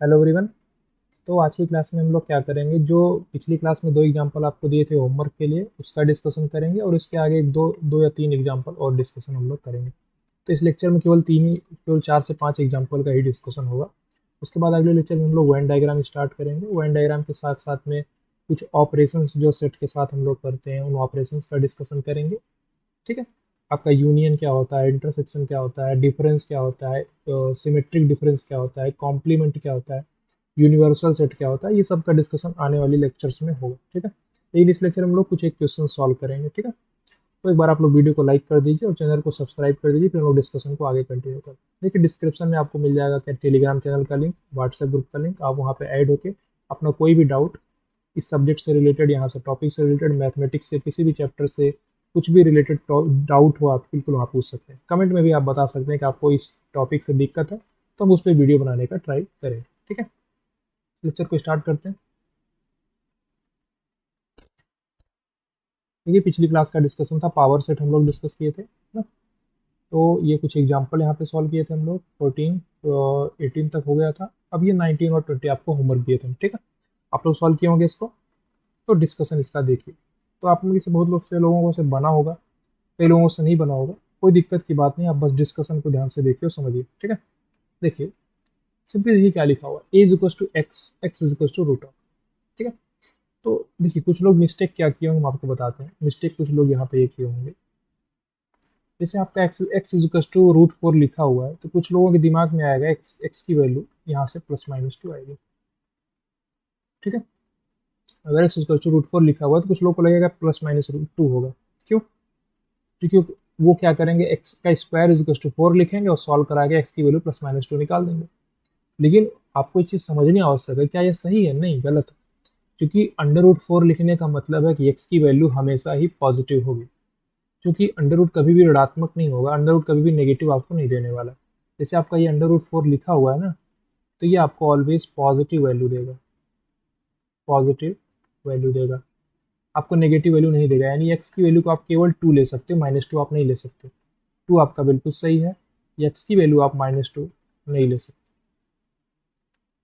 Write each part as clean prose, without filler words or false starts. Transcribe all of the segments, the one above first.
Hello everyone. तो आज की क्लास में हम लोग क्या करेंगे, जो पिछली क्लास में दो एग्जांपल आपको दिए थे होमवर्क के लिए, उसका डिस्कशन करेंगे और इसके आगे दो दो या तीन एग्जांपल और डिस्कशन हम लोग करेंगे। तो इस लेक्चर में केवल 4 से 5 एग्जांपल का ही डिस्कशन होगा। उसके बाद अगले लेक्चर में हम लोग वेन डायग्राम स्टार्ट करेंगे। वेन डायग्राम के साथ साथ में कुछ ऑपरेशंस जो सेट के साथ हम लोग करते हैं, उन ऑपरेशंस का डिस्कशन करेंगे। ठीक है। आपका यूनियन क्या होता है, इंटरसेक्शन क्या होता है, डिफरेंस क्या होता है, सिमेट्रिक डिफरेंस क्या होता है, कॉम्प्लीमेंट क्या होता है, यूनिवर्सल सेट क्या होता है, ये सब का डिस्कशन आने वाली लेक्चर्स में होगा। ठीक है। लेकिन इस लेक्चर में हम लोग कुछ एक क्वेश्चन सॉल्व करेंगे। ठीक है। तो एक बार आप लोग वीडियो को लाइक कर दीजिए और चैनल को सब्सक्राइब कर दीजिए, फिर हम लोग डिस्कशन को आगे कंटिन्यू करें। देखिए, डिस्क्रिप्शन में आपको मिल जाएगा क्या टेलीग्राम चैनल का लिंक, व्हाट्सएप ग्रुप का लिंक। आप वहाँ पे ऐड होके अपना कोई भी डाउट इस सब्जेक्ट से रिलेटेड, यहाँ से टॉपिक से रिलेटेड, मैथमेटिक्स के किसी भी चैप्टर से कुछ भी रिलेटेड डाउट हो, आप बिल्कुल वहाँ पूछ सकते हैं। कमेंट में भी आप बता सकते हैं कि आपको इस टॉपिक से दिक्कत है, तो हम उस पर वीडियो बनाने का ट्राई करें। ठीक है। लेक्चर को स्टार्ट करते हैं। देखिए, पिछली क्लास का डिस्कशन था, पावर सेट हम लोग डिस्कस किए थे ना। तो ये कुछ एग्जांपल यहाँ पे सॉल्व किए थे हम लोग। 14 18 तक हो गया था। अब ये 19 और 20 आपको होमवर्क दिए थे। ठीक है। आप लोग सॉल्व किए होंगे इसको। तो डिस्कशन इसका देखिए। तो आप में से बहुत लोग से लोगों को से बना होगा, कई लोगों से नहीं बना होगा। कोई दिक्कत की बात नहीं, आप बस डिस्कशन को ध्यान से देखिए और समझिए। ठीक है। देखिए, सिंपली देखिए क्या लिखा हुआ है, A is equal to X, x is equal to root of. ठीक है। तो देखिए, कुछ लोग मिस्टेक क्या किए होंगे हम आपको बताते हैं। मिस्टेक कुछ लोग यहाँ पे ये किए होंगे, जैसे आपका x x is equal to root 4 लिखा हुआ है, तो कुछ लोगों के दिमाग में आएगा एक्स एक्स की वैल्यू यहाँ से +-2 आएगी। ठीक है। अगर एक्स इक्वल टू रूट 4 लिखा हुआ है तो कुछ लोगों को लगेगा +-√2 होगा। क्यों? क्योंकि वो क्या करेंगे, एक्स का स्क्वायर इज इक्वल टू 4 लिखेंगे और सॉल्व करा के एक्स की वैल्यू +-2 निकाल देंगे। लेकिन आपको ये चीज़ समझनी आवश्यक है, क्या ये सही है? नहीं, गलत है। क्योंकि √4 लिखने का मतलब है कि एक्स की वैल्यू हमेशा ही पॉजिटिव होगी। क्योंकि अंडर रूट कभी भी ऋणात्मक नहीं होगा, अंडर रूट कभी भी नेगेटिव आपको नहीं देने वाला। जैसे आपका ये √4 लिखा हुआ है ना, तो ये आपको ऑलवेज पॉजिटिव वैल्यू देगा, पॉजिटिव वैल्यू देगा, आपको नेगेटिव वैल्यू नहीं देगा। यानी एक्स की वैल्यू को आप केवल 2 ले सकते हो, -2 आप नहीं ले सकते। 2 आपका बिल्कुल सही है, एक्स की वैल्यू आप -2 नहीं ले सकते।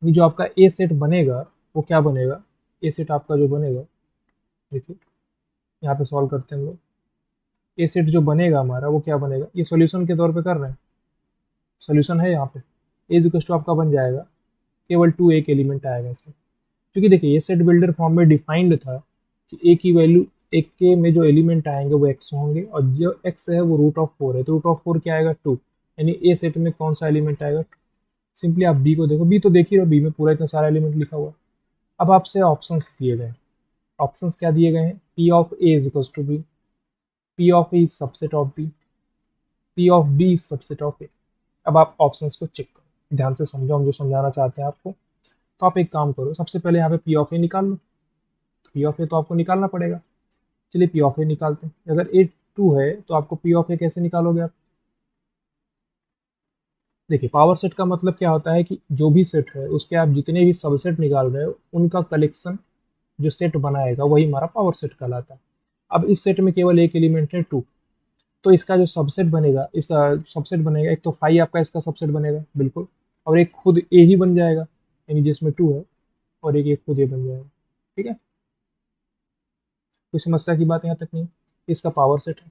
यानी जो आपका ए सेट बनेगा वो क्या बनेगा, ए सेट आपका जो बनेगा, देखिए यहाँ पे सॉल्व करते हैं हम लोग। ए सेट जो बनेगा हमारा वो क्या बनेगा, ये सॉल्यूशन के तौर पे कर रहे हैं, सॉल्यूशन है यहाँ पे। ए इज इक्वल टू आपका बन जाएगा, केवल 2 एक एलिमेंट आएगा इसमें। क्योंकि देखिए, ये सेट बिल्डर फॉर्म में डिफाइंड था कि ए की वैल्यू, एक के में जो एलिमेंट आएंगे वो एक्स होंगे, और जो एक्स है वो √4 है, तो √4 क्या आएगा, 2। यानी ए सेट में कौन सा एलिमेंट आएगा, 2। सिंपली आप बी को देखो, बी तो देख ही रहो, बी में पूरा इतना सारा एलिमेंट लिखा हुआ है। अब आपसे ऑप्शंस दिए गए, ऑप्शंस क्या दिए गए हैं, P of A is equal to B, P of A is subset of B, P of B is subset of A. अब आप ऑप्शंस को चेक करो, ध्यान से समझो हम जो समझाना चाहते हैं आपको। तो आप एक काम करो, सबसे पहले यहाँ पे पी ऑफ ए निकाल लो। पी ऑफ ए तो आपको निकालना पड़ेगा। चलिए पी ऑफ ए निकालते हैं। अगर ए 2 है तो आपको पी ऑफ ए कैसे निकालोगे आप? देखिए, पावर सेट का मतलब क्या होता है कि जो भी सेट है उसके आप जितने भी सबसेट निकाल रहे हो उनका कलेक्शन जो सेट बनाएगा वही हमारा पावर सेट कहलाता है। अब इस सेट में केवल एक एलिमेंट है 2, तो इसका जो सबसेट बनेगा, इसका सबसेट बनेगा, एक तो फाइव आपका इसका सबसेट बनेगा बिल्कुल, और एक खुद ए ही बन जाएगा, यानी जिसमें 2 है, और एक खुद ए बन जाएगा। ठीक है। कोई समस्या की बात यहाँ तक नहीं, इसका पावर सेट है।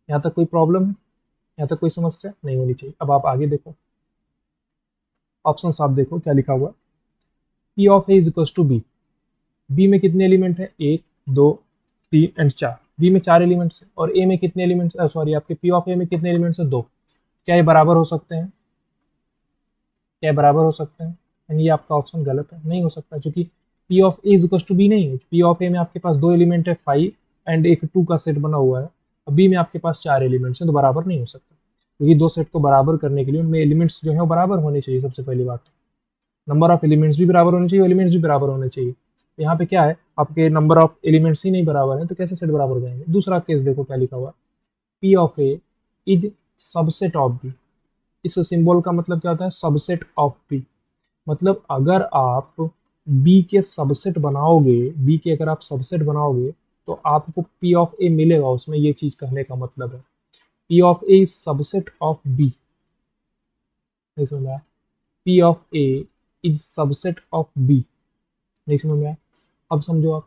यहाँ तक कोई प्रॉब्लम है? यहाँ तक कोई समस्या नहीं होनी चाहिए। अब आप आगे देखो, ऑप्शन आप देखो क्या लिखा हुआ, P of A is equal to B. B में कितने एलिमेंट है, 1 2 3 एंड 4। बी में 4 एलिमेंट्स है, और ए में कितने एलिमेंट्स, सॉरी आपके पी ऑफ ए में कितने एलिमेंट्स है, 2। क्या ये बराबर हो सकते हैं? क्या ये बराबर हो सकते हैं? यानी ये आपका ऑप्शन गलत है, नहीं हो सकता, क्योंकि P of A is equal to B नहीं है। पी ऑफ ए में आपके पास 2 एलिमेंट है, 5 एंड एक 2 का सेट बना हुआ है। और बी में आपके पास 4 एलिमेंट्स हैं, तो बराबर नहीं हो सकता। क्योंकि दो सेट को बराबर करने के लिए उनमें एलिमेंट्स जो है वो बराबर होने चाहिए। सबसे पहली बात, नंबर ऑफ एलिमेंट्स भी बराबर होने चाहिए, एलिमेंट्स भी बराबर होने चाहिए। तो यहाँ पे क्या है, आपके नंबर ऑफ एलिमेंट्स ही नहीं बराबर है, तो कैसे सेट बराबर हो जाएंगे? दूसरा केस देखो क्या लिखा हुआ, P of A is subset of B. इस सिंबल का मतलब क्या होता है, सबसेट ऑफ बी। मतलब अगर आप बी के सबसेट बनाओगे, बी के अगर आप सबसेट बनाओगे तो आपको पी ऑफ ए मिलेगा उसमें, ये चीज कहने का मतलब है। P of A is subset of B, नहीं समझ में आया? P of A is subset of B. नहीं समझ में आया? अब समझो आप,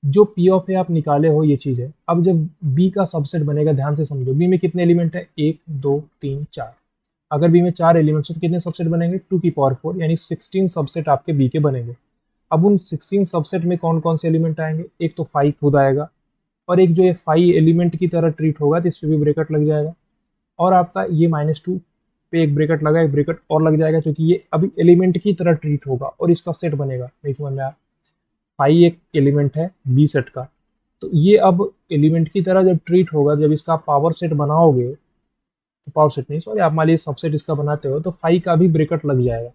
जो पी ऑफ ए आप निकाले हो ये चीज़ है। अब जब बी का सबसेट बनेगा, ध्यान से समझो, बी में कितने एलिमेंट है, 1 2 3 4। अगर बी में 4 एलिमेंट्स हो तो कितने सबसेट बनेंगे, 2 की पावर 4, यानी 16 सबसेट आपके बी के बनेंगे। अब उन 16 सबसेट में कौन कौन से एलिमेंट आएंगे, एक तो 5 खुद आएगा, और एक जो ये 5 एलिमेंट की तरह ट्रीट होगा तो इस पर भी ब्रेकेट लग जाएगा, और आपका ये -2 पे एक ब्रेकेट लगा, एक ब्रेकेट और लग जाएगा, क्योंकि ये अभी एलिमेंट की तरह ट्रीट होगा और इसका सेट बनेगा। नहीं समझ में आया? फाई एक एलिमेंट है बी सेट का, तो ये अब एलिमेंट की तरह जब ट्रीट होगा, जब इसका पावर सेट बनाओगे, तो पावर सेट नहीं सॉरी, आप मान लीजिए सबसेट इसका बनाते हो तो फाई का भी ब्रेकेट लग जाएगा,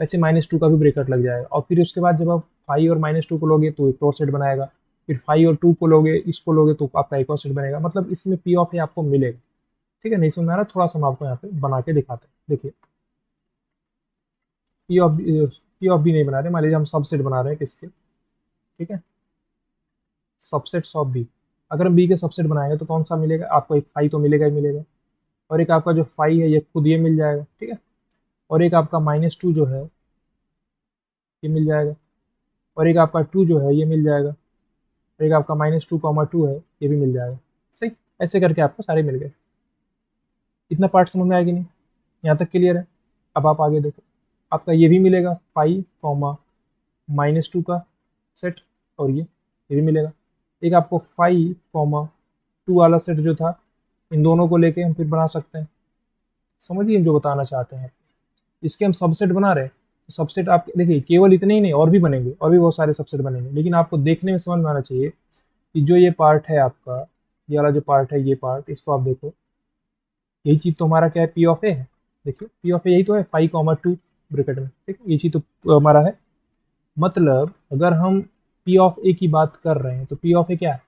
वैसे -2 का भी ब्रेकेट लग जाएगा, और फिर उसके बाद जब आप फाई और -2 को लोगे तो एक और सेट बनाएगा, फिर फाई और 2 को लोगे, इसको लोगे तो आपका एक और सेट बनेगा। मतलब इसमें पी ऑफ ए आपको मिलेगा। ठीक है, नहीं समझ में आ रहा? थोड़ा सा हम आपको यहाँ पे बना के दिखाते हैं। देखिए, पी ऑफ बी नहीं बना रहे, मान लीजिए हम सबसेट बना रहे हैं किसके, ठीक है, सबसेट्स ऑफ बी। अगर हम बी के सबसेट बनाएंगे तो कौन सा मिलेगा आपको, एक फाई तो मिलेगा ही मिलेगा, और एक आपका जो फाई है ये खुद ये मिल जाएगा, ठीक है, और एक आपका -2 जो है ये मिल जाएगा, और एक आपका 2 जो है ये मिल जाएगा, और एक आपका -2, 2 है ये भी मिल जाएगा। सही, ऐसे करके आपको सारे मिल गए। इतना पार्ट समझ में आएगी नहीं? यहाँ तक क्लियर है? अब आप आगे देखो, आपका ये भी मिलेगा 5, -2 का सेट, और ये भी मिलेगा। एक आपको 5, 2 वाला सेट जो था, इन दोनों को लेके हम फिर बना सकते हैं। समझिए हम जो बताना चाहते हैं, इसके हम सबसेट बना रहे हैं, तो सबसेट आप देखिए, केवल इतने ही नहीं और भी बनेंगे, और भी बहुत सारे सबसेट बनेंगे, लेकिन आपको देखने में समझ में आना चाहिए कि जो ये पार्ट है आपका, ये वाला जो पार्ट है, ये पार्ट, इसको आप देखो, यही चीज़ तो हमारा क्या है, पी ऑफ ए है। देखिए पी ऑफ ए यही तो है, 5, 2 ब्रैकेट में, ठीक है, ये चीज़ तो हमारा है। मतलब अगर हम पी ऑफ ए की बात कर रहे हैं तो पी ऑफ ए क्या है,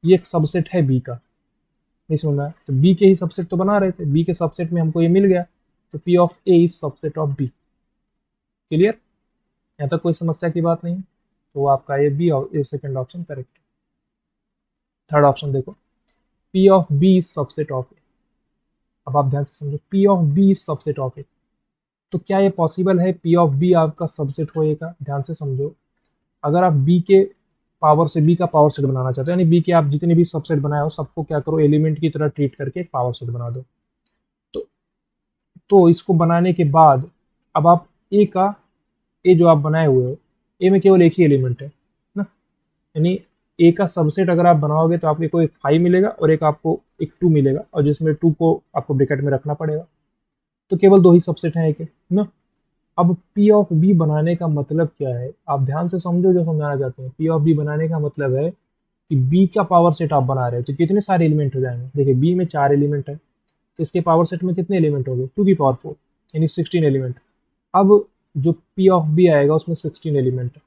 ये एक सबसेट है बी का। नहीं समझ में आया? तो बी के ही सबसेट तो बना रहे थे, बी के सबसेट में हमको ये मिल गया, तो P of A is subset of B. Clear? यहाँ तक कोई समस्या की बात नहीं, तो आपका ये बी और ये सेकंड ऑप्शन करेक्ट है। थर्ड ऑप्शन देखो, P of B is subset of A. अब आप ध्यान से समझो, P of B is subset of A, तो क्या ये पॉसिबल है पी ऑफ बी आपका सबसेट होएगा? ध्यान से समझो, अगर आप बी के पावर से बी का पावर सेट बनाना चाहते हो, यानी बी के आप जितने भी सबसेट बनाए हो सबको क्या करो, एलिमेंट की तरह ट्रीट करके एक पावर सेट बना दो। तो इसको बनाने के बाद अब आप ए का, ए जो आप बनाए हुए हो, ए में केवल एक ही एलिमेंट है ना, यानी ए का सबसेट अगर आप बनाओगे तो आपको एक 5 मिलेगा और एक आपको एक 2 मिलेगा, और जिसमें 2 को आपको ब्रैकेट में रखना पड़ेगा, तो केवल 2 ही सबसेट हैं एक के ना। अब पी ऑफ बी बनाने का मतलब क्या है, आप ध्यान से समझो जो समझाना चाहते हैं। पी ऑफ बी बनाने का मतलब है कि बी का पावर सेट आप बना रहे हो तो कितने सारे एलिमेंट हो जाएंगे। देखिए बी में 4 एलिमेंट है, तो इसके पावर सेट में कितने एलिमेंट हो गए, 2 की पावर 4, यानी 16 एलिमेंट। अब जो पी ऑफ बी आएगा उसमें 16 एलिमेंट है।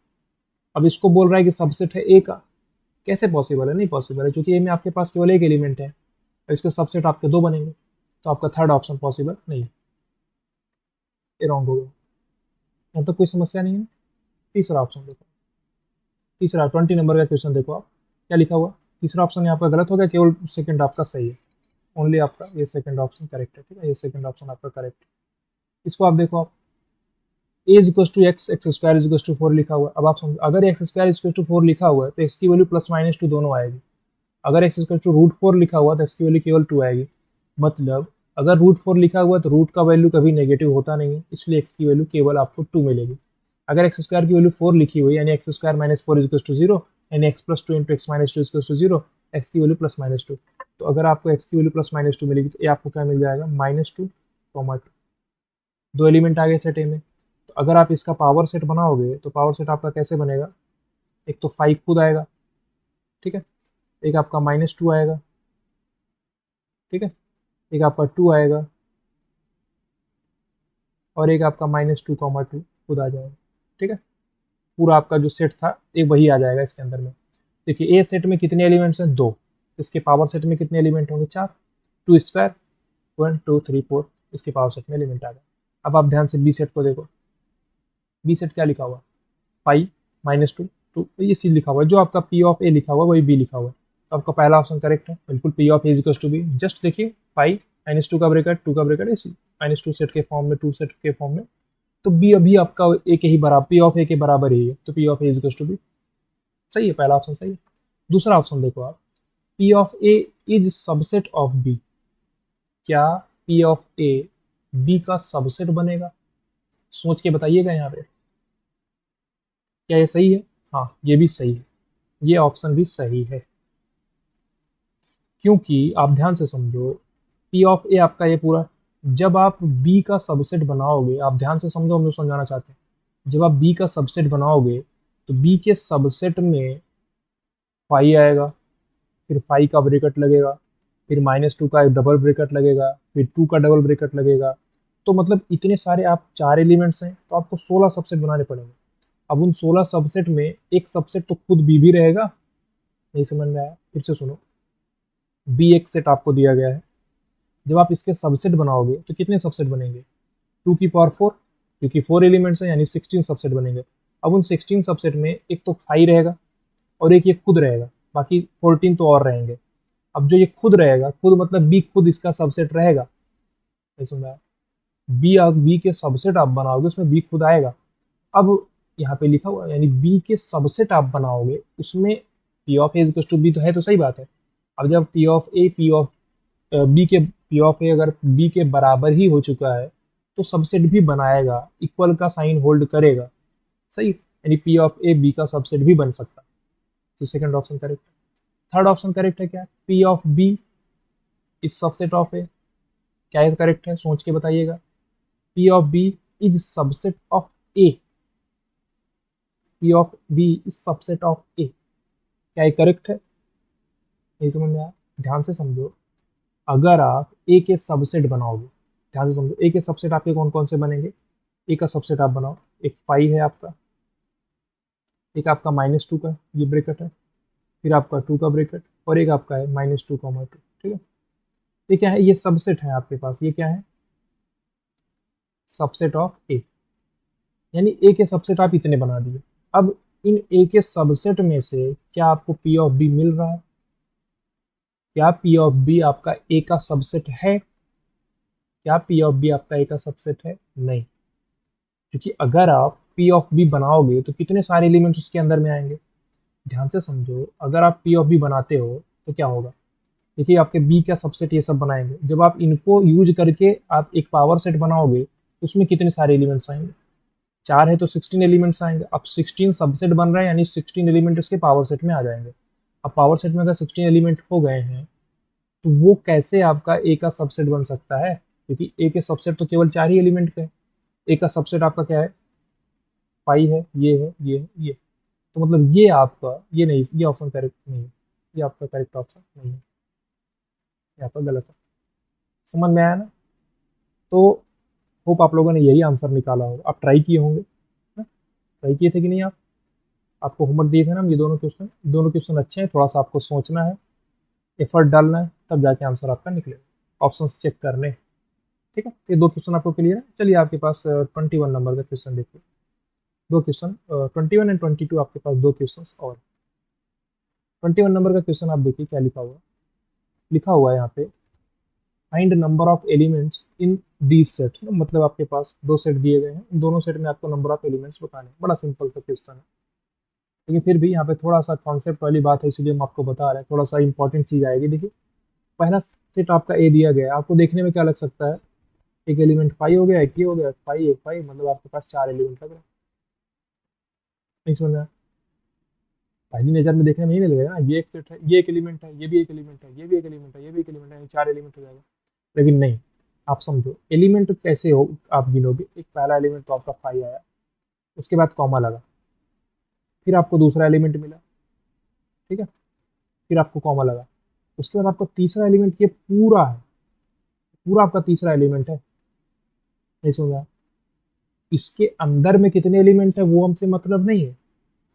अब इसको बोल रहा है कि सबसेट है ए का, कैसे पॉसिबल है? नहीं पॉसिबल है, क्योंकि ए में आपके पास केवल एक एलिमेंट है और इसके सबसेट आपके 2 बनेंगे, तो आपका थर्ड ऑप्शन पॉसिबल नहीं है, ये रॉन्ग हो गया। यहाँ तो कोई समस्या नहीं है। तीसरा ऑप्शन देखो, तीसरा 20 नंबर का क्वेश्चन देखो आप, क्या लिखा हुआ, तीसरा ऑप्शन यहाँ पर गलत हो गया, केवल सेकंड आपका सही है, ओनली आपका ये सेकंड ऑप्शन करेक्ट है, ठीक है, ये सेकंड ऑप्शन आपका करेक्ट है। इसको आप देखो, आप A is equal to X, X square is equal to 4 लिखा हुआ है। अब आप समझो, अगर X square is equal to 4 लिखा हुआ है तो एक्स की वैल्यू +-2 दोनों आएगी। अगर एक्स इक्वल टू √4 लिखा हुआ तो एक्स की वैल्यू केवल 2 आएगी। मतलब अगर √4 लिखा हुआ है तो रूट का वैल्यू कभी नेगेटिव होता नहीं है, इसलिए एक्स की वैल्यू केवल आपको 2 मिलेगी। अगर एक्स स्क्वायर की वैल्यू 4 लिखी हुई, यानी x square -4 is equal to 0, यानी x plus 2 into x minus 2 is equal to 0, x की वैल्यू +-2। तो अगर आपको एक्स की वैल्यू +-2 मिलेगी तो ये आपको क्या मिल जाएगा, -2, 2। 2 एलिमेंट आ गए सेट ए में। तो अगर आप इसका पावर सेट बनाओगे तो पावर सेट आपका कैसे बनेगा, एक तो 5 खुद आएगा, ठीक है, एक आपका -2 आएगा, ठीक है, एक आपका 2 आएगा, और एक आपका -2, 2 खुद आ जाएगा, ठीक है। पूरा आपका जो सेट था एक वही आ जाएगा इसके अंदर में। देखिए ए सेट में कितने एलिमेंट्स हैं, 2, इसके पावर सेट में कितने एलिमेंट होंगे, 4, 2 स्क्वायर 1 2 3 4, इसके पावर सेट में एलिमेंट आ गए। अब आप ध्यान से बी सेट को देखो, बी सेट क्या लिखा हुआ, 5 -2 2, ये चीज़ लिखा हुआ है, जो आपका पी ऑफ ए लिखा हुआ है वही बी लिखा हुआ है, तो आपका पहला ऑप्शन करेक्ट है बिल्कुल, P of A is to B. Just देखिए 5 -2 का ब्रेकेट, 2 का ब्रेकेट, इसी -2 सेट के फॉर्म में, 2 सेट के फॉर्म में तो बी अभी आपका ए के ही बराबर, पी ऑफ ए के बराबर ही है, तो P of A is to B. सही है, पहला ऑप्शन सही है। दूसरा ऑप्शन देखो आप, P of A is subset of B. क्या पी ऑफ ए बी का सबसेट बनेगा? सोच के बताइएगा यहाँ पे, क्या ये सही है? हाँ, ये भी सही है, ये ऑप्शन भी सही है। क्योंकि आप ध्यान से समझो, पी ऑफ ए आपका ये पूरा, जब आप बी का सबसेट बनाओगे, आप ध्यान से समझो, हम लोग समझाना चाहते हैं, जब आप बी का सबसेट बनाओगे तो बी के सबसेट में फाई आएगा, फिर फाई का ब्रेकेट लगेगा, फिर -2 का एक डबल ब्रेकेट लगेगा, फिर 2 का डबल ब्रेकेट लगेगा। तो मतलब इतने सारे, आप 4 एलिमेंट्स हैं तो आपको 16 सबसेट बनाने पड़ेंगे। अब उन 16 सबसेट में एक सबसेट तो खुद बी भी रहेगा। नहीं समझ में आया? फिर से सुनो, बी एक सेट आपको दिया गया है, जब आप इसके सबसेट बनाओगे तो कितने सबसेट बनेंगे? 2 की पावर 4, क्योंकि 4 एलिमेंट्स हैं यानी 16 सबसेट बनेंगे। अब उन 16 सबसेट में एक तो 5 रहेगा और एक ये खुद रहेगा, बाकी 14 तो और रहेंगे। अब जो ये खुद रहेगा, खुद मतलब बी खुद इसका सबसेट रहेगा। नहीं समझा? बी के सबसेट आप बनाओगे उसमें बी खुद आएगा। अब यहाँ पे लिखा हुआ है, यानी बी के सबसेट आप बनाओगे उसमें P of A equal to B, तो है, तो सही बात है। अब जब पी ऑफ बी के पी ऑफ ए अगर बी के बराबर ही हो चुका है तो सबसेट भी बनाएगा, इक्वल का साइन होल्ड करेगा। सही, यानी पी ऑफ ए बी का सबसेट भी बन सकता है। तो सेकंड ऑप्शन करेक्ट है। थर्ड ऑप्शन करेक्ट है क्या? P of B is subset of A. क्या है करेक्ट है? सोच के बताइएगा। P of B is subset of A. P of B is subset of A. क्या ये करेक्ट है? नहीं समझ में आया? ध्यान से समझो, अगर आप ए के सबसेट बनाओगे, ध्यान से समझो, ए के सबसेट आपके कौन कौन से बनेंगे? ए का सबसेट आप बनाओ, एक 5 है आपका, एक आपका -2 का ये ब्रेकेट है, फिर आपका 2 का ब्रेकेट, और एक आपका है -2, 2। ठीक है, ये क्या है? ये सबसेट है आपके पास, ये क्या है? सबसेट ऑफ ए। यानी ए के सबसेट आप इतने बना दिए। अब इन ए के सबसेट में से क्या आपको पी ऑफ बी मिल रहा है? क्या पी ऑफ बी आपका ए का सबसेट है? क्या पी ऑफ बी आपका ए का सबसेट है? नहीं, क्योंकि अगर आप पी ऑफ बी बनाओगे तो कितने सारे एलिमेंट्स उसके अंदर में आएंगे? ध्यान से समझो, अगर आप पी ऑफ बी बनाते हो तो क्या होगा? देखिए, आपके बी का सबसेट ये सब बनाएंगे, जब आप इनको यूज करके आप एक पावर सेट बनाओगे तो उसमें कितने सारे एलिमेंट्स आएंगे? 4 है तो 16 एलिमेंट्स आएंगे। अब 16 सबसेट बन रहे हैं, यानी 16 एलिमेंट इसके पावर सेट में आ जाएंगे। अब पावर सेट में अगर 16 एलिमेंट हो गए हैं तो वो कैसे आपका ए का सबसेट बन सकता है? क्योंकि ए के सबसेट तो केवल 4 ही एलिमेंट के हैं। ए का सबसेट आपका क्या है? 5 है, ये है, ये है, ये। तो मतलब ये आपका, ये नहीं, ये ऑप्शन करेक्ट नहीं है, ये आपका करेक्ट ऑप्शन नहीं है, ये आपका गलत है। समझ में आया ना? तो होप आप लोगों ने यही आंसर निकाला होगा, आप ट्राई किए होंगे ना? ट्राई किए थे कि नहीं आप? आपको होमवर्क दिए थे ना ये दोनों क्वेश्चन अच्छे हैं, थोड़ा सा आपको सोचना है, एफर्ट डालना है, तब जाके आंसर आपका निकलेगा। ऑप्शन चेक करने, ठीक है? ये 2 क्वेश्चन आपको क्लियर है। चलिए आपके पास 21 नंबर का क्वेश्चन देखिए। 2 क्वेश्चन, 21 एंड 22 आपके पास 2 क्वेश्चन और। 21 नंबर का क्वेश्चन आप देखिए क्या लिखा हुआ है। लिखा हुआ है यहाँ पे, find number of elements in these set. मतलब आपके पास 2 सेट दिए गए हैं, इन दोनों सेट में आपको नंबर ऑफ एलिमेंट्स बताने हैं। बड़ा सिंपल सा क्वेश्चन है, लेकिन फिर भी यहाँ पे थोड़ा सा कॉन्सेप्ट वाली बात है, इसलिए हम आपको बता रहे हैं, थोड़ा सा इंपॉर्टेंट चीज़ आएगी। देखिए, पहला सेट आपका ए दिया गया है, आपको देखने में क्या लग सकता है? एक एलिमेंट 5 हो गया, एक ये हो गया, 5 एक 5, मतलब आपके पास 4 एलिमेंट लग रहे हैं। नहीं समझ में आया? पहली नज़र में देखने में नहीं लगेगा ना, ये एक सेट है, ये एक एलिमेंट है, ये भी एक एलिमेंट है, ये भी एक एलिमेंट है, ये भी एक एलिमेंट है, 4 एलिमेंट हो जाएगा। लेकिन नहीं, आप समझो, एलिमेंट कैसे हो आप गिनोगे? एक पहला एलिमेंट तो आपका 5 आया, उसके बाद कॉमा लगा, फिर आपको दूसरा एलिमेंट मिला, ठीक है, फिर आपको कॉमा लगा, उसके बाद आपका तीसरा एलिमेंट, ये पूरा है, पूरा आपका तीसरा एलिमेंट है। नहीं समझा? इसके अंदर में कितने एलिमेंट है वो हमसे मतलब नहीं है,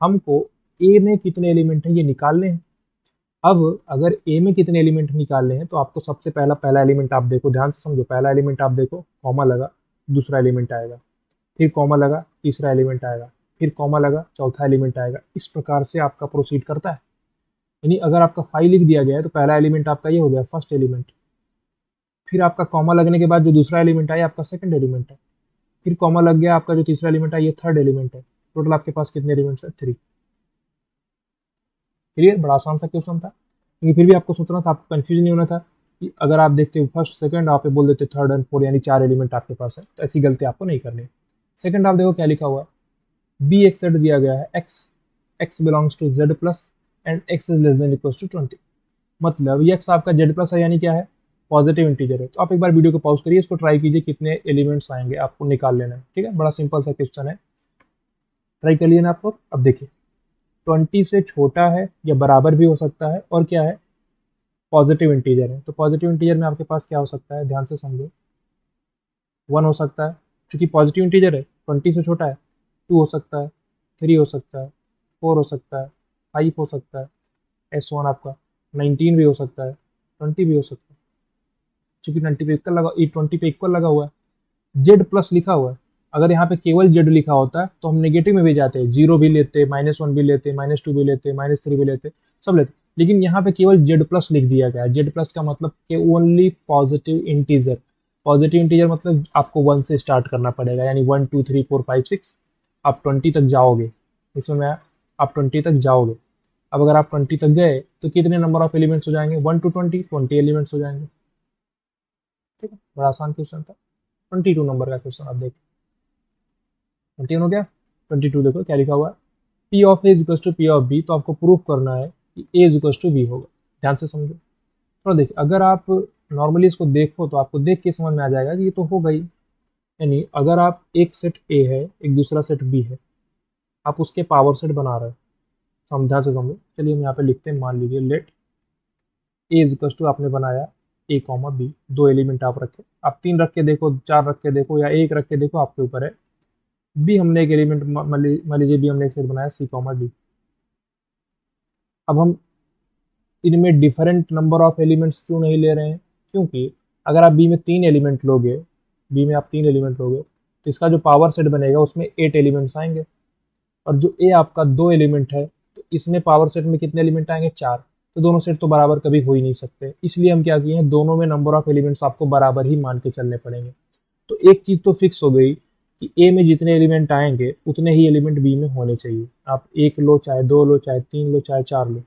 हमको ए में कितने एलिमेंट है ये निकालने हैं। अब अगर ए में कितने एलिमेंट निकालने हैं तो आपको सबसे पहला पहला एलिमेंट आप देखो, ध्यान से समझो, पहला एलिमेंट आप देखो, कॉमा लगा, दूसरा एलिमेंट आएगा, फिर कॉमा लगा, तीसरा एलिमेंट आएगा, फिर कॉमा लगा, चौथा एलिमेंट आएगा। इस प्रकार से आपका प्रोसीड करता है। यानी अगर आपका 5 लिख दिया गया है तो पहला एलिमेंट आपका ये हो गया, फर्स्ट एलिमेंट, फिर आपका कॉमा लगने के बाद जो दूसरा एलिमेंट आया आपका सेकंड एलिमेंट है, फिर कॉमा लग गया, आपका जो तीसरा एलिमेंट है ये थर्ड एलिमेंट है। टोटल आपके पास कितने एलिमेंट्स है? 3। क्लियर? बड़ा आसान सा क्वेश्चन था, लेकिन फिर भी आपको सोचना था, आपको कंफ्यूजन नहीं होना था कि अगर आप देखते हो फर्स्ट सेकंड, आप बोल देते थर्ड एंड फोर्थ, यानी 4 एलिमेंट आपके पास है, तो ऐसी गलती आपको नहीं करनी। सेकंड आप देखो क्या लिखा हुआ है, बी एक सेट दिया गया है, x belongs to Z plus and x is less than equal to 20। मतलब ये एक्स आपका जेड प्लस है, यानी क्या है? पॉजिटिव इंटीजर है। तो आप एक बार वीडियो को पॉज करिए, इसको ट्राई कीजिए, कितने एलिमेंट्स आएंगे आपको निकाल लेना है। ठीक है, बड़ा सिंपल सा क्वेश्चन है, ट्राई कर लिए ना आप लोग। अब देखिए 20 से छोटा है या बराबर भी हो सकता है, और क्या है? पॉजिटिव इंटीजर है। तो पॉजिटिव इंटीजर में आपके पास क्या हो सकता है, ध्यान से समझो। 1 हो सकता है, क्योंकि पॉजिटिव इंटीजर है, 20 से छोटा है। 2 हो सकता है, 3 हो सकता है, 4 हो सकता है, 5 हो सकता है, S1 आपका 19 भी हो सकता है, 20 भी हो सकता है, क्योंकि 20 पे इक्वल लगा हुआ है, जेड प्लस लिखा हुआ है। अगर यहाँ पे केवल जेड लिखा होता है तो हम नेगेटिव में भी जाते हैं, 0 भी लेते, -1 भी लेते, -2 भी लेते, -3 भी लेते, सब लेते। लेकिन यहाँ पे केवल जेड प्लस लिख दिया गया है। जेड प्लस का मतलब कि only positive integer. Positive integer मतलब आपको 1 से स्टार्ट करना पड़ेगा, यानी 1 2 3 4 5 6, आप 20 तक जाओगे। इसमें मैं आप 20 तक जाओगे। अब अगर आप 20 तक गए तो कितने नंबर ऑफ एलिमेंट्स हो जाएंगे? 1 to 20 एलिमेंट्स हो जाएंगे। ठीक है, बड़ा आसान क्वेश्चन था। 22 नंबर का क्वेश्चन आप देखिए, 21 हो गया, 22 देखो क्या लिखा हुआ है, P of A is equal to P of B. तो आपको प्रूफ करना है कि A is equal to B होगा। ध्यान से समझो। तो देखिए, अगर आप नॉर्मली इसको देखो तो आपको देख के समझ में आ जाएगा कि ये तो होगा ही। यानी अगर आप एक सेट ए है, एक दूसरा सेट बी है, आप उसके पावर सेट बना रहे हो। समझा से समझो। चलिए हम यहाँ पे लिखते हैं, मान लीजिए let A is equal to, आपने बनाया ए कॉमा बी, दो एलिमेंट आप रखे। आप 3 रख के देखो, 4 रख के देखो, या 1 रख के देखो, आपके ऊपर है। बी हमने एक एलिमेंट, मान लीजिए बी हमने एक सेट बनाया सी कॉमा डी। अब हम इनमें डिफरेंट नंबर ऑफ एलिमेंट्स क्यों नहीं ले रहे हैं? क्योंकि अगर आप बी में 3 एलिमेंट लोगे, बी में आप 3 एलिमेंट लोगे, तो इसका जो पावर सेट बनेगा उसमें 8 एलिमेंट्स आएंगे। और जो ए आपका 2 एलिमेंट है, तो इसमें पावर सेट में कितने एलिमेंट आएंगे? 4। तो दोनों सेट तो बराबर कभी हो ही नहीं सकते, इसलिए हम क्या किए हैं, दोनों में नंबर ऑफ एलिमेंट्स आपको बराबर ही मान के चलने पड़ेंगे। तो एक चीज तो फिक्स हो गई कि ए में जितने एलिमेंट आएंगे उतने ही एलिमेंट बी में होने चाहिए। आप 1 लो, चाहे 2 लो, चाहे 3 लो, चाहे 4 लो।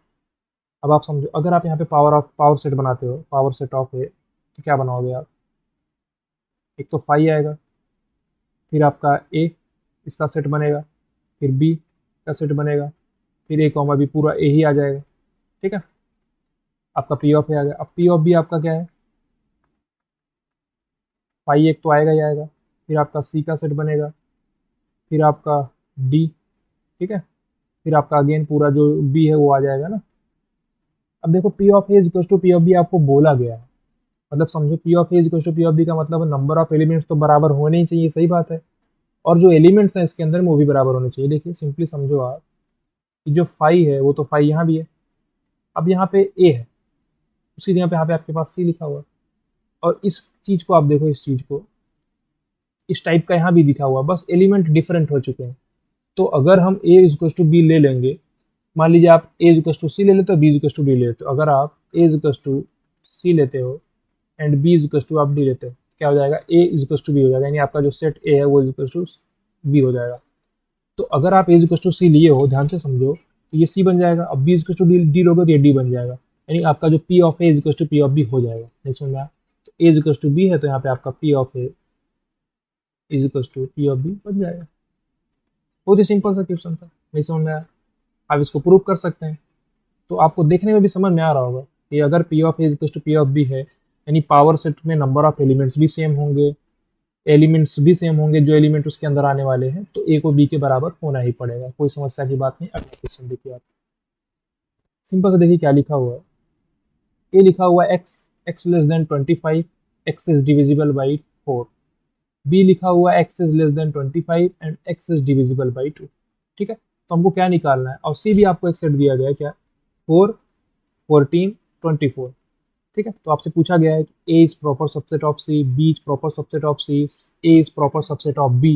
अब आप समझो, अगर आप यहाँ पे पावर सेट बनाते हो, पावर सेट ऑफ ए, तो क्या बनाओगे आप? एक तो फाइव आएगा, फिर आपका ए, इसका सेट बनेगा, फिर बी का सेट बनेगा, फिर ए कॉमा बी, पूरा ए ही आ जाएगा। ठीक है, आपका पी ऑफ ए आ गया। अब पी ऑफ बी आपका क्या है? फाइव एक तो आएगा ही आएगा, फिर आपका सी का सेट बनेगा, फिर आपका डी। ठीक है, फिर आपका अगेन पूरा जो बी है वो आ जाएगा ना। अब देखो P of A equal to P of B आपको बोला गया है, मतलब समझो P of A equal to P of B का मतलब नंबर ऑफ एलिमेंट्स तो बराबर होने ही चाहिए, सही बात है। और जो एलिमेंट्स हैं इसके अंदर में वो भी बराबर होने चाहिए। देखिए सिंपली समझो आप कि जो फाइव है वो तो फाइव यहाँ भी है। अब यहाँ पे ए है, उसकी जगह पे यहाँ पे आपके पास सी लिखा हुआ है। और इस चीज को आप देखो, इस चीज को इस टाइप का यहाँ भी लिखा हुआ है, बस एलिमेंट डिफरेंट हो चुके हैं। तो अगर हम ए इक्वल टू बी ले लेंगे, मान लीजिए आप ए इक्वल टू सी ले लेते हो, बी इक्वल टू डी ले लेते हो। अगर आप ए इक्वल टू सी लेते हो एंड बी इक्वल टू आप डी लेते हो, क्या हो जाएगा? ए इक्वल टू बी हो जाएगा, यानी आपका जो सेट ए है वो इक्वल टू बी हो जाएगा। तो अगर आप ए इक्वल टू सी लिए हो, ध्यान से समझो, तो ये सी बन जाएगा। अब बी इक्वल टू डी लोगे तो ये डी बन जाएगा, यानी आपका जो P of A equal to P of B हो जाएगा। नहीं समझ में आया? तो ए इक्वल टू बी है, तो यहाँ पे आपका P of A is equal to P of B बन जाएगा। बहुत ही सिंपल सा क्वेश्चन था, नहीं समझ में आया? आप इसको प्रूव कर सकते हैं। तो आपको देखने में भी समझ में आ रहा होगा कि अगर P of A is equal to P of B है, यानी पावर सेट में नंबर ऑफ एलिमेंट्स भी सेम होंगे, एलिमेंट्स भी सेम होंगे, जो एलिमेंट उसके अंदर आने वाले हैं, तो ए को बी के बराबर होना ही पड़ेगा। कोई समस्या की बात नहीं। अगला क्वेश्चन देखिए आप, सिंपल से देखिए क्या लिखा हुआ है। ए लिखा हुआ है x, x less than 25, x is divisible by 4। B लिखा हुआ है x is less than 25 and x is divisible by 2। ठीक है, तो हमको क्या निकालना है? और सी भी आपको एक सेट दिया गया है, क्या? 4, 14, 24। ठीक है, तो आपसे पूछा गया है कि A is proper subset of C, B is proper subset of C, A is proper subset of B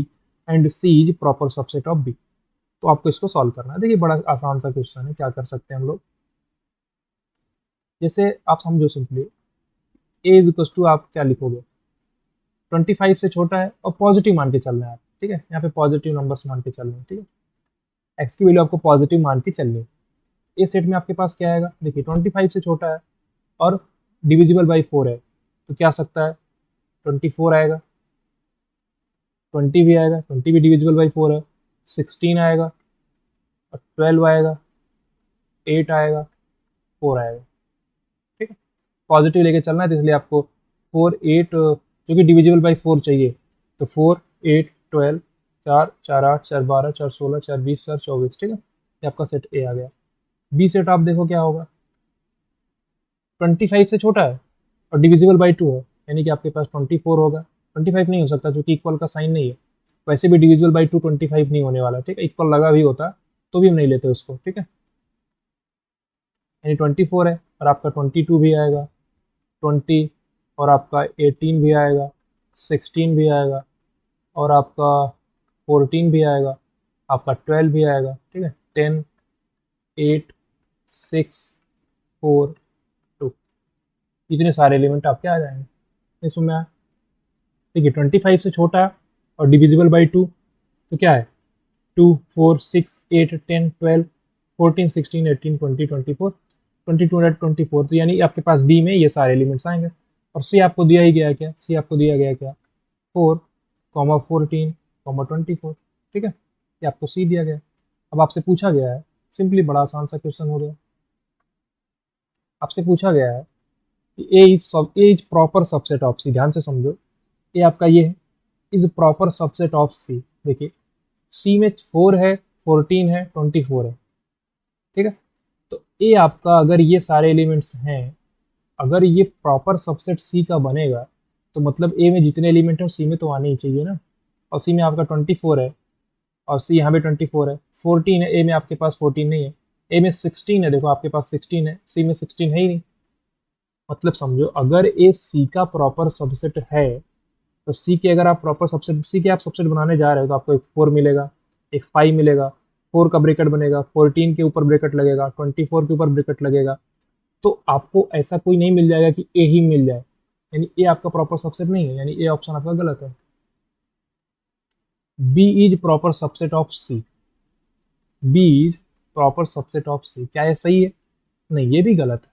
and C is proper subset of B. तो आपको इसको सॉल्व करना है। देखिए बड़ा आसान सा क्वेश्चन है, क्या कर सकते हैं हम लोग। जैसे आप समझो simply, A is equal to आप क्या लिखोगे? 25 से छोटा है और पॉजिटिव मान के चलना है आप, ठीक है, यहाँ पे पॉजिटिव नंबर्स मान के चलना है, ठीक है, एक्स की वैल्यू आपको पॉजिटिव मान के चलनी है। इस सेट में आपके पास क्या आएगा, देखिए 25 से छोटा है और डिविजिबल बाई 4 है, तो क्या आ सकता है, 24 आएगा, 20 भी आएगा, 20 भी डिविजिबल बाई 4 है, 16 आएगा और 12 आएगा, 8 आएगा, 4 आएगा, ठीक है, पॉजिटिव लेके चलना है, तो इसलिए आपको 4 8 क्योंकि डिविजिबल बाई 4 चाहिए, तो 4 8 12 4 4 8 4 12 4 16 4 20 4 24, ठीक है, ये आपका सेट ए आ गया। बी सेट आप देखो क्या होगा, 25 से छोटा है और डिविजिबल बाई 2 है, यानी कि आपके पास 24 होगा, 25 नहीं हो सकता क्योंकि इक्वल का साइन नहीं है, वैसे भी डिविजिबल बाई 2 25 नहीं होने वाला, ठीक है, इक्वल लगा भी होता तो भी हम नहीं लेते उसको, ठीक है, यानी 24 है और आपका 22 भी आएगा, 20 और आपका 18 भी आएगा, 16 भी आएगा और आपका 14 भी आएगा, आपका 12 भी आएगा, ठीक है, 10 8 6 4 2, इतने सारे एलिमेंट आपके आ जाएंगे इसमें। मैं देखिए 25 से छोटा और डिविजिबल बाई 2, तो क्या है 2 4 6 8 10 12 14 16 18 20 24 22 तो यानी आपके पास बी में ये सारे एलिमेंट्स आएंगे। और सी आपको दिया ही गया है, क्या सी आपको दिया गया है, क्या 4 14 24, ठीक है, ये आपको सी दिया गया है। अब आपसे पूछा गया है, सिंपली बड़ा आसान सा क्वेश्चन हो गया, आपसे पूछा गया है कि A is proper subset of सी, ध्यान से समझो, ये आपका ये है इज प्रॉपर सबसेट ऑफ सी। देखिए सी में 4 है 14 है 24 है, ठीक है, तो ए आपका अगर ये सारे एलिमेंट्स हैं, अगर ये प्रॉपर सबसेट सी का बनेगा तो मतलब ए में जितने एलिमेंट हैं सी में तो आने ही चाहिए ना, और सी में आपका 24 है और सी यहाँ पे 24 है, 14 है, ए में आपके पास 14 नहीं है, ए में 16 है, देखो आपके पास 16 है, सी में 16 है ही नहीं, मतलब समझो अगर ए सी का प्रॉपर सबसेट है तो सी के अगर आप प्रॉपर सबसेट सी के आप सबसेट बनाने जा रहे हो तो आपको एक 4 मिलेगा, एक 5 मिलेगा, 4 का ब्रेकेट बनेगा, 14 के ऊपर ब्रेकेट लगेगा, 24 के ऊपर ब्रेकेट लगेगा, तो आपको ऐसा कोई नहीं मिल जाएगा कि ए ही मिल जाए, यानी ए आपका प्रॉपर सबसेट नहीं है, यानी ए ऑप्शन आपका गलत है। B is proper subset of C, B is proper subset of C, क्या ये सही है, नहीं ये भी गलत है,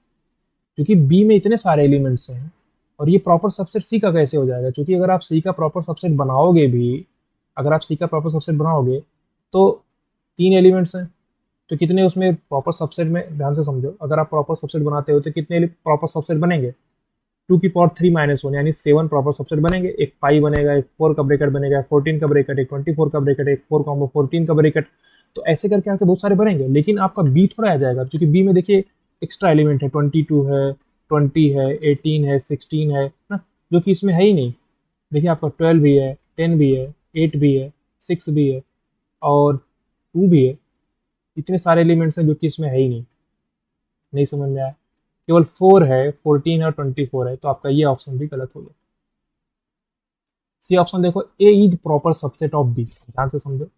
क्योंकि बी में इतने सारे एलिमेंट्स हैं और ये प्रॉपर सबसेट सी का कैसे हो जाएगा, क्योंकि अगर आप सी का प्रॉपर सबसेट बनाओगे भी, अगर आप सी का प्रॉपर सबसेट बनाओगे तो 3 एलिमेंट्स हैं, तो कितने उसमें प्रॉपर सबसेट में, ध्यान से समझो, अगर आप प्रॉपर सबसेट बनाते हो तो कितने प्रॉपर सबसेट बनेंगे, 2 की पावर 3 - 1 यानी 7 प्रॉपर सबसेट बनेंगे, एक 5 बनेगा, एक 4 का ब्रेकेट बनेगा, 14 का ब्रेकेट, एक 24 का ब्रेकेट, एक 4 14 का ब्रेकेट, तो ऐसे करके आपके बहुत सारे बनेंगे, लेकिन आपका बी थोड़ा आ जाएगा, क्योंकि बी में देखिए एक्स्ट्रा एलिमेंट है, 22 है, 20 है, 18 है, 16 है ना, जो कि इसमें है ही नहीं, देखिए आपका 12 भी है, 10 भी है, 8 भी है, 6 भी है और 2 भी है, इतने सारे एलिमेंट्स हैं जो कि इसमें है ही नहीं, नहीं समझ में आया, केवल 4 है, 14 है और 24 है, तो आपका ये ऑप्शन भी गलत हो गया। सी ऑप्शन देखो, A is proper subset of B, ध्यान से समझो,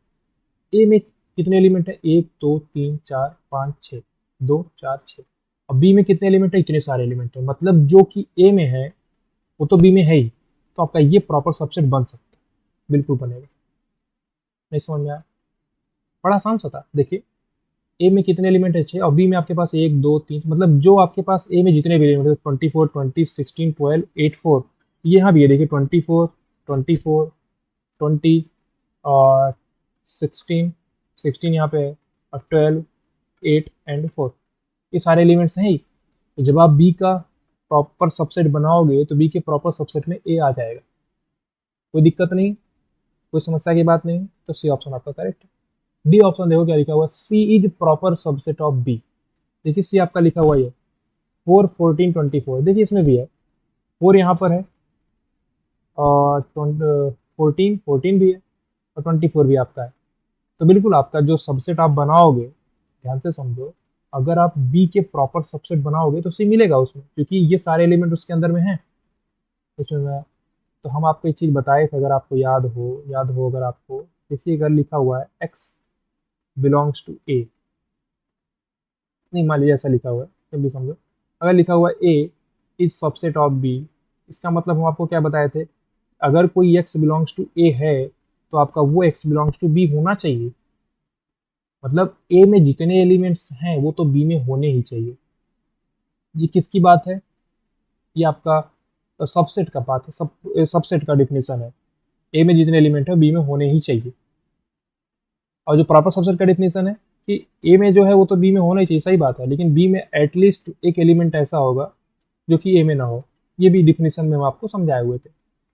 ए में कितने एलिमेंट है, 1 2 3 4 5 6, 2 4 6, अब बी में कितने एलिमेंट है, इतने सारे एलिमेंट है, मतलब जो कि ए में है वो तो बी में है ही, तो आपका ये प्रॉपर सबसेट बन सकता है, बिल्कुल बनेगा, नहीं समझ में आया, बड़ा आसान सा था। देखिए ए में कितने एलिमेंट है, 6, और बी में आपके पास 1 2 3, मतलब जो आपके पास ए में जितने भी एलिमेंट है, 24 20 16 12 8 4, यहाँ भी है देखिए 24 24 20 और 16 16 यहाँ पे है और 12 8 एंड 4, ये सारे एलिमेंट्स हैं ही, तो जब आप बी का प्रॉपर सबसेट बनाओगे तो बी के प्रॉपर सबसेट में ए आ जाएगा, कोई दिक्कत नहीं, कोई समस्या की बात नहीं, तो सी ऑप्शन आपका करेक्ट है। डी ऑप्शन देखो क्या लिखा हुआ, C is proper subset of B, देखिए सी आपका लिखा हुआ है 4 14 24, देखिए इसमें भी है 4 यहाँ पर है और 14 14 भी है और 24 भी आपका है, तो बिल्कुल आपका जो सबसेट आप बनाओगे, ध्यान से समझो, अगर आप बी के प्रॉपर सबसेट बनाओगे तो सी मिलेगा उसमें, क्योंकि ये सारे एलिमेंट उसके अंदर में हैं, उसमें मैं, तो हम आपको एक चीज़ बताए थे, अगर आपको याद हो अगर आपको, देखिए अगर लिखा हुआ है एक्स बिलोंग्स टू ए, नहीं मान लीजिए ऐसा लिखा हुआ है, फिर भी समझो, अगर लिखा हुआ है A is subset of B, इसका मतलब हम आपको क्या बताए थे, अगर कोई x बिलोंग्स टू a है तो आपका वो x बिलोंग्स टू b होना चाहिए। मतलब a में जितने एलिमेंट्स हैं वो तो b में होने ही चाहिए। ये किसकी बात है? ये आपका सबसेट का बात है, सबसेट का डिफिनेशन है। ए में जितने एलिमेंट है बी में होने ही चाहिए। और जो प्रॉपर सबसेट का डिफिनेशन है कि ए में जो है वो तो बी में होना ही चाहिए, सही बात है, लेकिन बी में एटलीस्ट एक एलिमेंट ऐसा होगा जो कि ए में ना हो। ये भी डिफिनेशन में हम आपको समझाए हुए थे।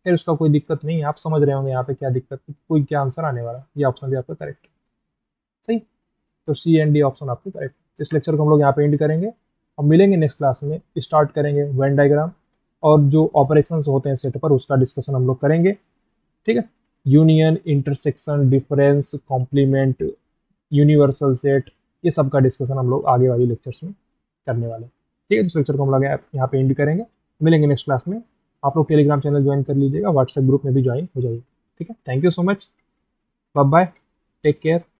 फिर उसका कोई दिक्कत नहीं है, आप समझ रहे होंगे यहाँ पे क्या दिक्कत, कोई क्या आंसर आने वाला है। ये ऑप्शन भी आपका करेक्ट है, सही। तो सी एंड डी ऑप्शन आपके करेक्ट। इस लेक्चर को हम लोग यहाँ पे एंड करेंगे। हम मिलेंगे नेक्स्ट क्लास में, स्टार्ट करेंगे वेन डायग्राम और जो ऑपरेशंस होते हैं सेट पर उसका डिस्कशन हम लोग करेंगे, ठीक है। Union, intersection, difference, complement, universal set, ये सब का डिस्कशन हम लोग आगे वाली लेक्चर्स में करने वाले हैं, ठीक है। तो इस लेक्चर को हम लोग यहाँ पे एंड करेंगे। मिलेंगे नेक्स्ट क्लास में। आप लोग टेलीग्राम चैनल ज्वाइन कर लीजिएगा, व्हाट्सएप ग्रुप में भी ज्वाइन हो जाइए, ठीक है। Thank you so much, bye bye, take care.